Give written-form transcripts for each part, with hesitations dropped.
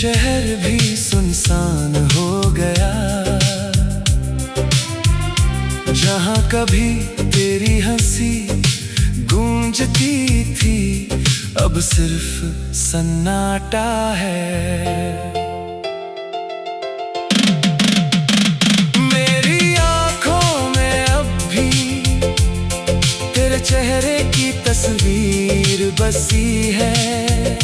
शहर भी सुनसान हो गया, जहाँ कभी तेरी हंसी गूंजती थी, अब सिर्फ सन्नाटा है। मेरी आंखों में अब भी तेरे चेहरे की तस्वीर बसी है,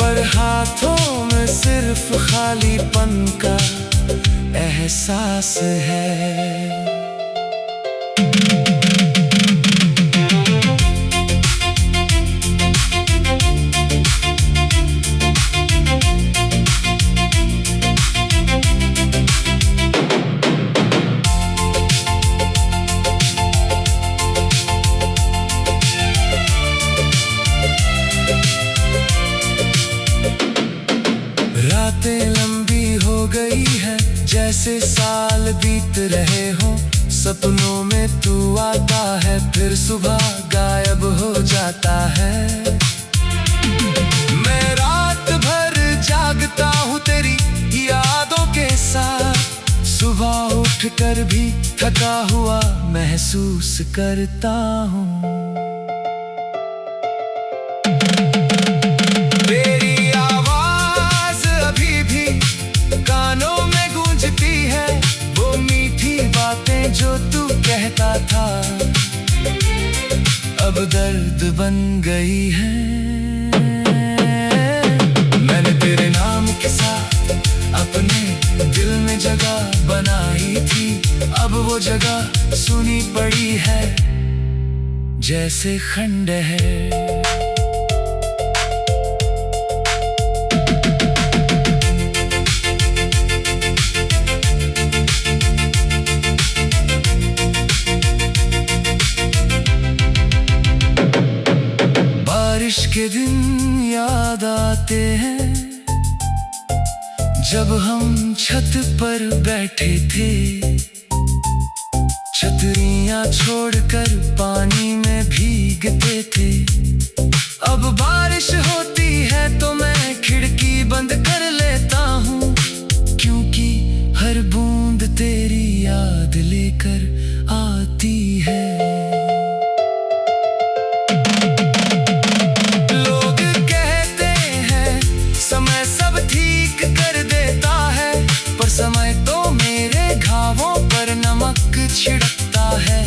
पर हाथों में सिर्फ खालीपन का एहसास है। रातें लंबी हो गई है, जैसे साल बीत रहे हों। सपनों में तू आता है, फिर सुबह गायब हो जाता है। मैं रात भर जागता हूँ तेरी यादों के साथ, सुबह उठकर भी थका हुआ महसूस करता हूँ। कानों में गूंजती है वो मीठी बातें जो तू कहता था, अब दर्द बन गई है। मैंने तेरे नाम के साथ अपने दिल में जगह बनाई थी, अब वो जगह सुनी पड़ी है जैसे खंडहर है। बारिश के दिन याद आते हैं, जब हम छत पर बैठे थे, छतरियां छोड़कर पानी में भीगते थे। अब बारिश होती है तो मैं खिड़की बंद कर लेता हूँ, क्योंकि हर बूंद तेरी याद लेकर आती है। समय तो मेरे घावों पर नमक छिड़कता है,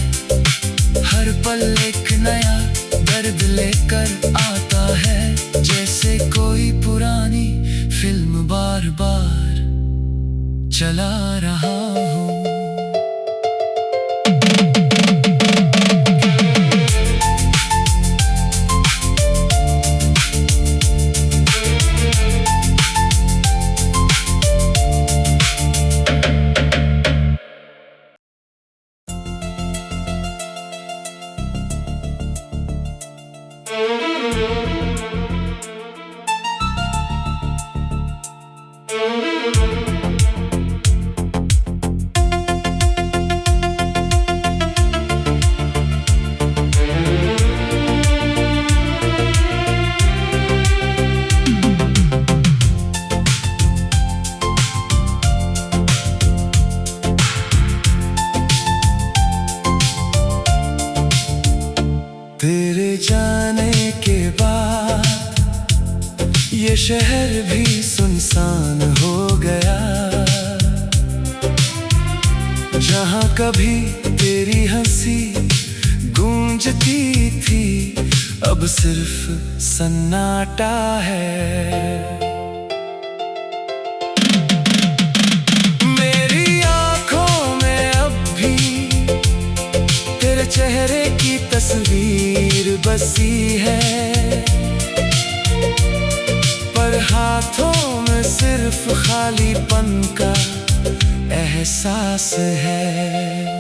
हर पल एक नया दर्द लेकर आता है, जैसे कोई पुरानी फिल्म बार बार चला रहा हूँ। तेरे जाने के बाद ये शहर भी सुनसान हो गया, जहाँ कभी तेरी हंसी गूंजती थी, अब सिर्फ सन्नाटा है। मेरी आंखों में अब भी तेरे चेहरे की तस्वीर बसी है, पर हाथों में सिर्फ खालीपन का एहसास है।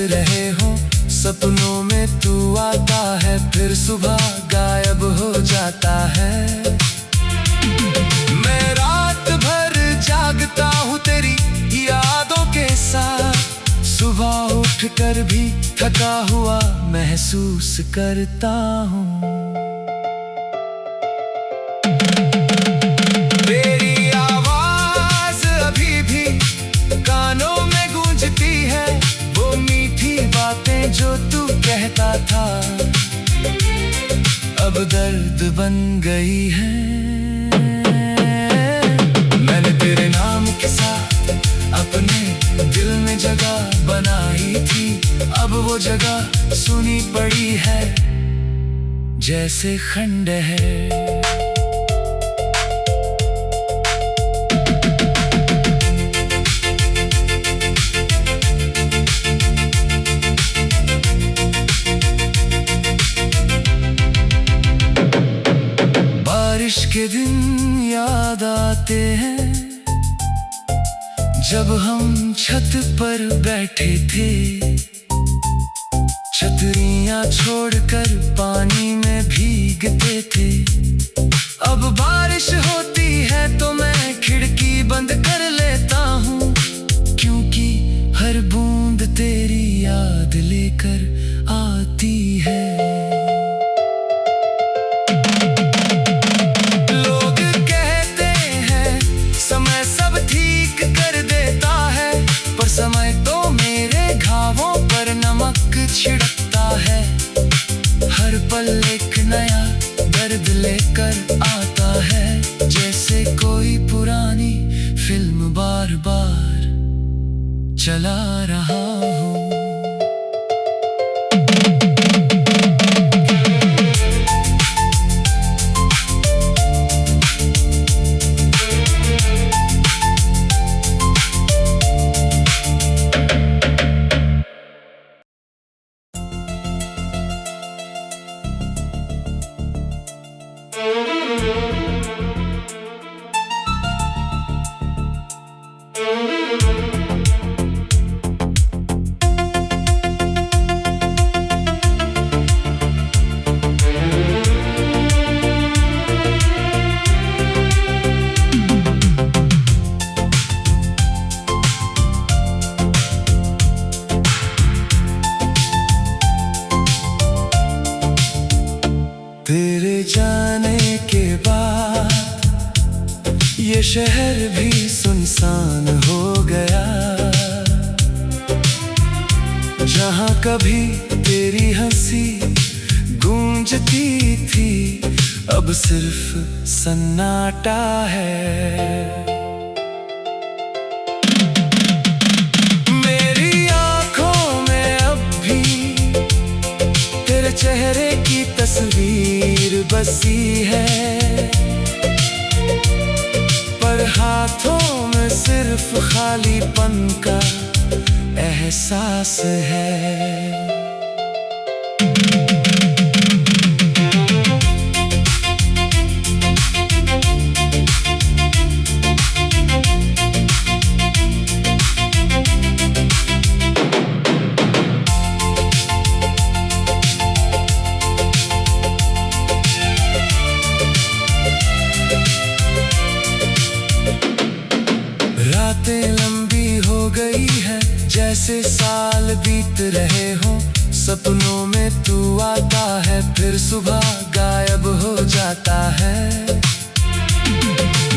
रहे हो, सपनों में तू आता है, फिर सुबह गायब हो जाता है। मैं रात भर जागता हूँ तेरी यादों के साथ, सुबह उठकर भी थका हुआ महसूस करता हूँ। तेरी आवाज अभी भी कानों में गूंजती है, वो मीठी बातें जो तू कहता था अब दर्द बन गई है। मैंने तेरे नाम के साथ अपने दिल में जगह बनाई थी, अब वो जगह सुनी पड़ी है जैसे खंडहर। बारिश के दिन याद आते हैं जब हम छत पर बैठे थे, छतरियां छोड़कर पानी में भीगते थे। अब बारिश होती है तो मैं खिड़की बंद कर लेता हूँ, क्योंकि हर बूंद तेरी याद लेकर आती है। समय तो मेरे घावों पर नमक छिड़कता है, हर पल एक नया दर्द लेकर आता है, जैसे कोई पुरानी फिल्म बार बार चला रहा हो। तेरे जाने के बाद ये शहर भी सुनसान हो गया, जहाँ कभी तेरी हंसी गूंजती थी अब सिर्फ सन्नाटा है। चेहरे की तस्वीर बसी है, पर हाथों में सिर्फ खालीपन का एहसास है। रातें लंबी हो गई है, जैसे साल बीत रहे हो, सपनों में तू आता है, फिर सुबह गायब हो जाता है।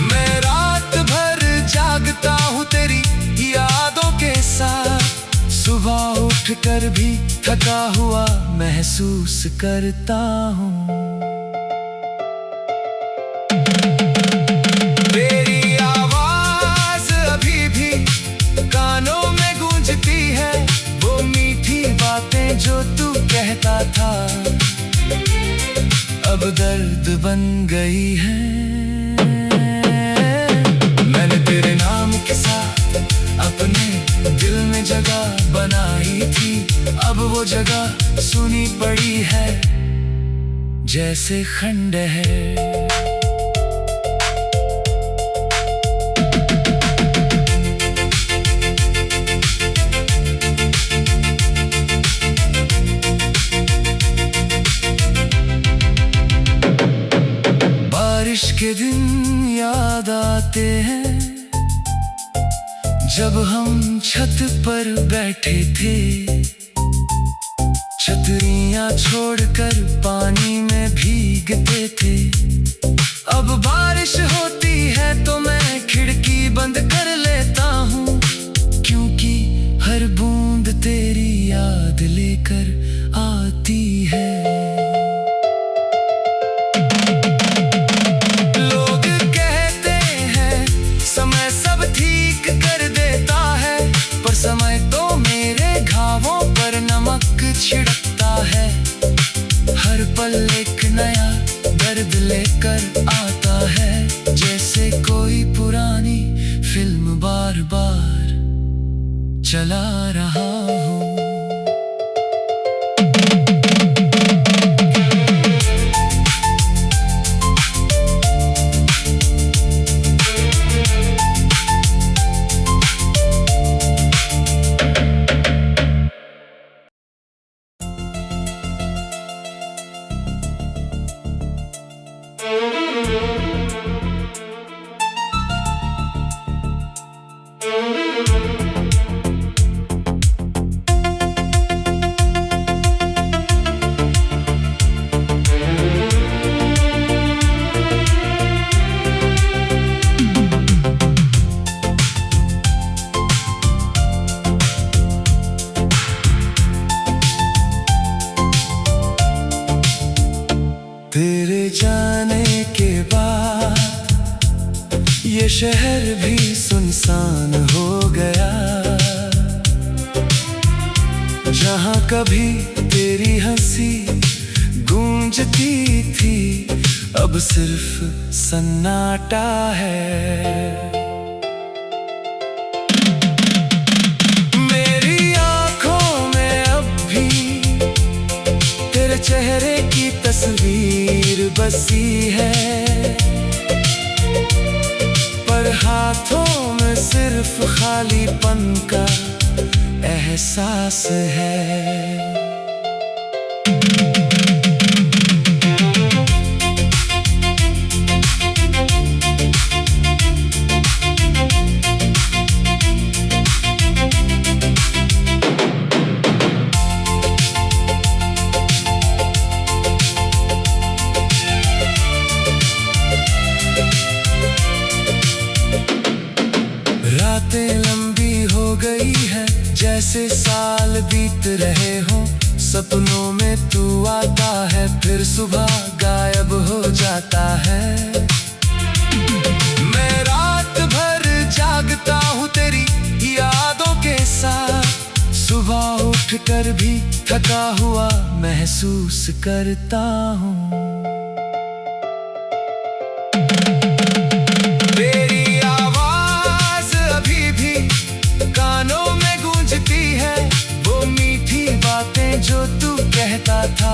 मैं रात भर जागता हूँ तेरी यादों के साथ, सुबह उठकर भी थका हुआ महसूस करता हूँ। जो तू कहता था अब दर्द बन गई है। मैंने तेरे नाम के साथ अपने दिल में जगह बनाई थी, अब वो जगह सुनी पड़ी है जैसे खंडहर। बारिश के दिन याद आते हैं जब हम छत पर बैठे थे, छतरियां छोड़कर पानी में भीगते थे। अब बारिश होती है तो मैं खिड़की बंद कर लेता हूँ, क्योंकि हर बूंद तेरी याद लेकर आती है। लोग कहते हैं समय सब ठीक कर देता है, पर समय तो मेरे घावों पर नमक छिड़कता है। हर पल एक नया दर्द लेकर आता है, जैसे कोई पुरानी फिल्म बार बार चला रहा हूँ। तेरे जाने के बाद ये शहर भी सुनसान हो गया। जहाँ कभी तेरी हंसी गूंजती थी, अब सिर्फ सन्नाटा है। मेरी आंखों में अब भी तेरे चेहरे की तस्वीर बसी है, पर हाथों में सिर्फ खालीपन का एहसास है। रातें लंबी हो गई है, जैसे साल बीत रहे हों। सपनों में तू आता है, फिर सुबह गायब हो जाता है। मैं रात भर जागता हूँ तेरी यादों के साथ, सुबह उठकर भी थका हुआ महसूस करता हूँ। कानों में गूंजती है वो मीठी बातें जो तू कहता था,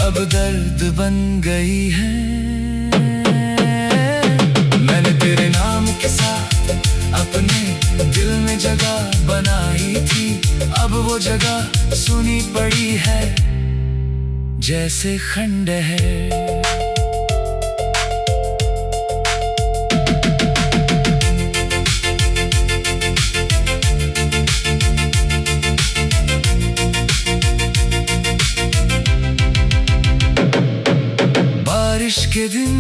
अब दर्द बन गई है। मैंने तेरे नाम के साथ अपने दिल में जगह बनाई थी, अब वो जगह सुनी पड़ी है जैसे खंडहर। बारिश के दिन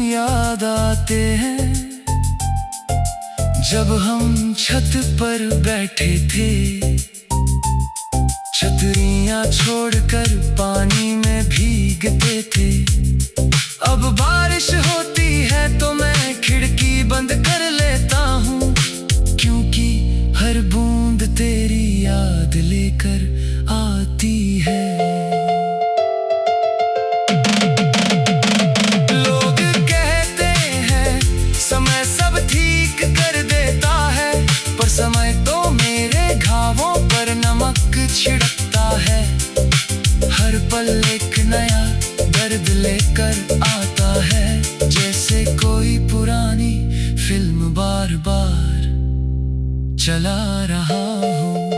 याद आते हैं जब हम छत पर बैठे थे, छतरियां छोड़कर पानी में भीगते थे। अब बारिश होती है तो मैं खिड़की बंद कर लेता हूँ, क्योंकि हर बूंद तेरी याद लेकर आती है। समय तो मेरे घावों पर नमक छिड़कता है, हर पल एक नया दर्द लेकर आता है, जैसे कोई पुरानी फिल्म बार बार चला रहा हूँ।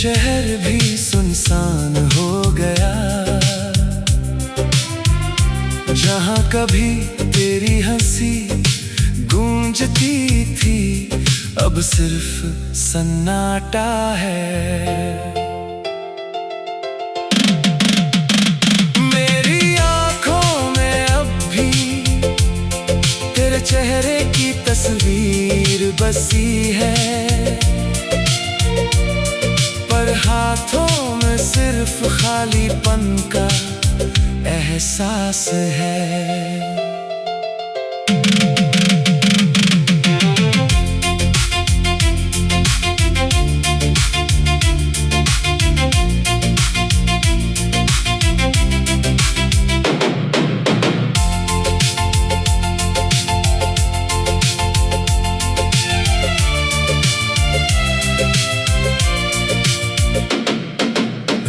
शहर भी सुनसान हो गया, जहाँ कभी तेरी हंसी गूंजती थी अब सिर्फ सन्नाटा है। मेरी आंखों में अब भी तेरे चेहरे की तस्वीर बसी है, पर हाथों में सिर्फ खालीपन का एहसास है।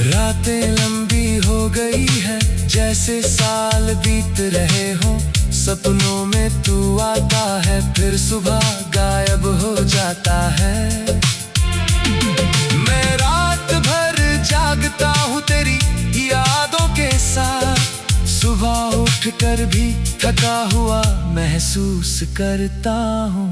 रातें लंबी हो गई है, जैसे साल बीत रहे हो। सपनों में तू आता है, फिर सुबह गायब हो जाता है। मैं रात भर जागता हूँ तेरी यादों के साथ, सुबह उठकर भी थका हुआ महसूस करता हूँ।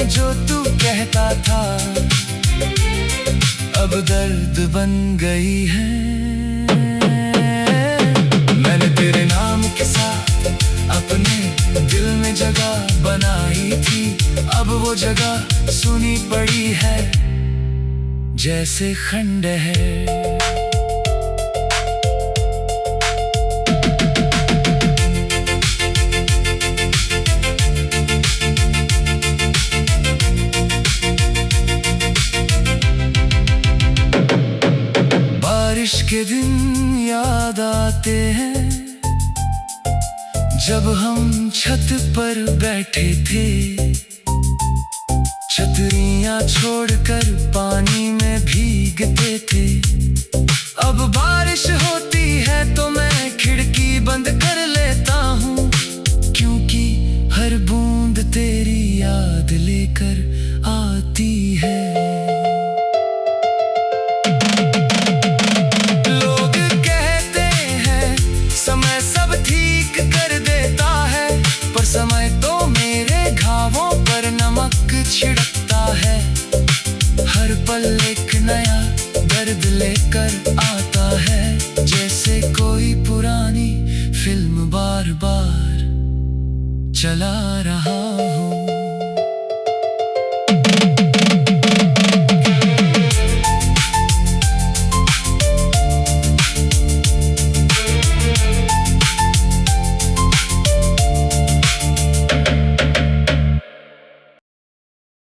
जो तू कहता था अब दर्द बन गई है। मैंने तेरे नाम के साथ अपने दिल में जगह बनाई थी, अब वो जगह सुनी पड़ी है जैसे खंडहर। बारिश के दिन याद आते हैं, जब हम छत पर बैठे थे, छतरियां छोड़कर पानी में भीगते थे। अब बारिश होती है तो मैं खिड़की बंद कर लेता हूँ, क्योंकि हर बूंद तेरी याद लेकर आती है। समय तो मेरे घावों पर नमक छिड़कता है, हर पल एक नया दर्द लेकर